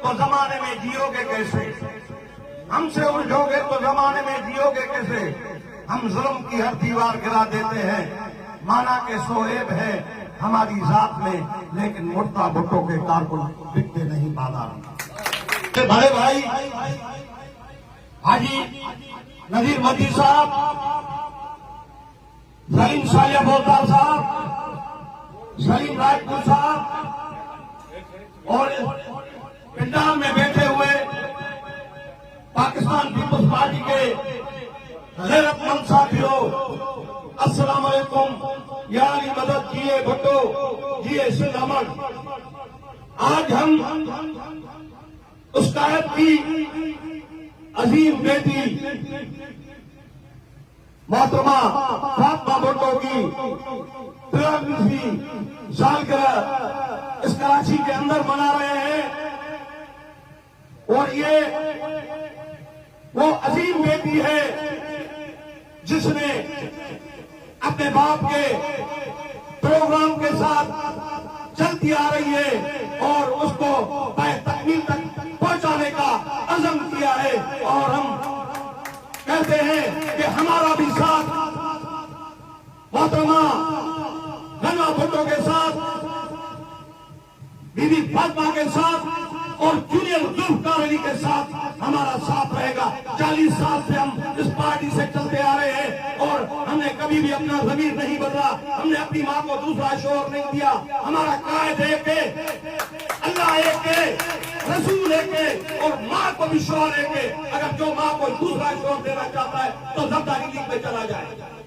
تو زمانے میں جیو گے کیسے؟ ہم سے الجھو گے تو زمانے میں جیو گے کیسے؟ ہم ظلم کی ہر دیوار گرا دیتے ہیں، مانا کہ سہیب ہے ہماری ذات میں، لیکن مرتا بھٹو کے کارکن بکتے نہیں بازار میں۔ بڑے بھائی حاجی نذیر مدی صاحب، سلیم سالیہ بولدار صاحب، سلیم راجپور صاحب اور پنڈال میں بیٹھے ہوئے پاکستان پیپلز پارٹی کے غیرت مند ساتھیوں، السلام علیکم۔ یا علی مدد، جیے بھٹو، جیے سندھ امن۔ آج ہم اس قائد کی عظیم بیٹی محترمہ فاطمہ بھٹو کی 93ویں سالگرہ اس کراچی کے اندر منا رہے ہیں، اور یہ وہ عظیم بیٹی ہے جس نے اپنے باپ کے پروگرام کے ساتھ چلتی آ رہی ہے اور اس کو پائے تکمیل تک پہنچانے کا عزم کیا ہے، اور ہم کہتے ہیں کہ ہمارا بھی ساتھ محترمہ رنگا بھٹو کے ساتھ، بی بی فاطمہ کے ساتھ اور جونیئر ذوالفقار علی کے ساتھ ہمارا ساتھ رہے گا۔ 40 سال سے ہم اس پارٹی سے چلتے آ رہے ہیں اور ہم نے کبھی بھی اپنا ضمیر نہیں بدلا، ہم نے اپنی ماں کو دوسرا شعور نہیں دیا۔ ہمارا قائد ایک ہے، اللہ ایک ہے، رسول ایک ہے، اور ماں کو بھی شعور ایک ہے۔ اگر جو ماں کو دوسرا شعور دینا چاہتا ہے تو زرداری لیگ میں چلا جائے۔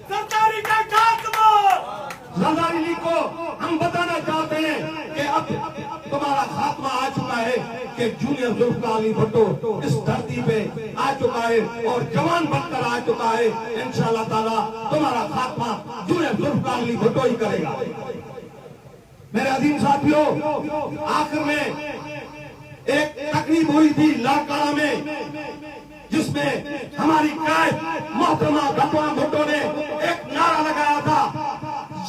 زرداری کا خاتمہ، زرداری لیگ کو ہم بتانا چاہتے ہیں کہ اب تمہارا خاتمہ آ چکا ہے، کہ جونیئر ذوالفقار علی بھٹو اس دھرتی پہ آ چکا ہے اور جوان بن کر آ چکا ہے۔ انشاءاللہ تعالیٰ تمہارا خاتمہ جونیئر ذوالفقار علی بھٹو ہی کرے گا۔ میرے عظیم ساتھیوں، آخر میں ایک تقریب ہوئی تھی لاڑکانہ میں، جس میں ہماری قائد محترمہ فاطمہ بھٹو نے ایک نعرہ لگایا تھا،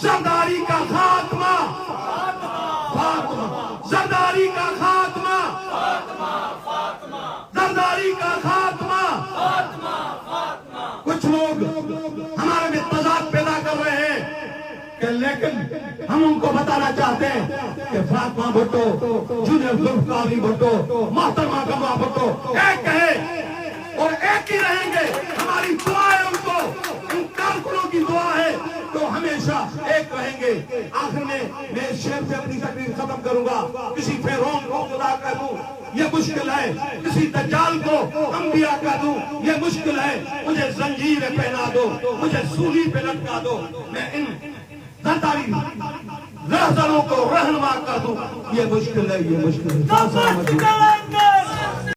زرداری کا خاتمہ، زرداری کا خاتمہ، زرداری کا خاتمہ۔ کچھ لوگ ہمارے میں تضاد پیدا کر رہے ہیں کہ لیکن ہم ان کو بتانا چاہتے ہیں کہ فاطمہ بھٹو، جونیئر ذوالفقار علی بھٹو، محترمہ گما بھٹو ایک ہے اور ایک ہی رہیں گے۔ ہماری دعا ہے ان کو، ان کارکنوں کی دعا ہے تو ہمیشہ ایک رہیں گے۔ آخر میں اس شعر سے اپنی تقریر ختم کروں گا۔ کسی فرعون کو خدا کہہ دوں یہ مشکل ہے، کسی دجال کو انبیاء کہہ دوں یہ مشکل ہے، مجھے زنجیر پہنا دو، مجھے سولی پہ لٹکا دو، میں ان زرداری رہزنوں کو رہنما کر دوں، یہ مشکل ہے، یہ مشکل ہے۔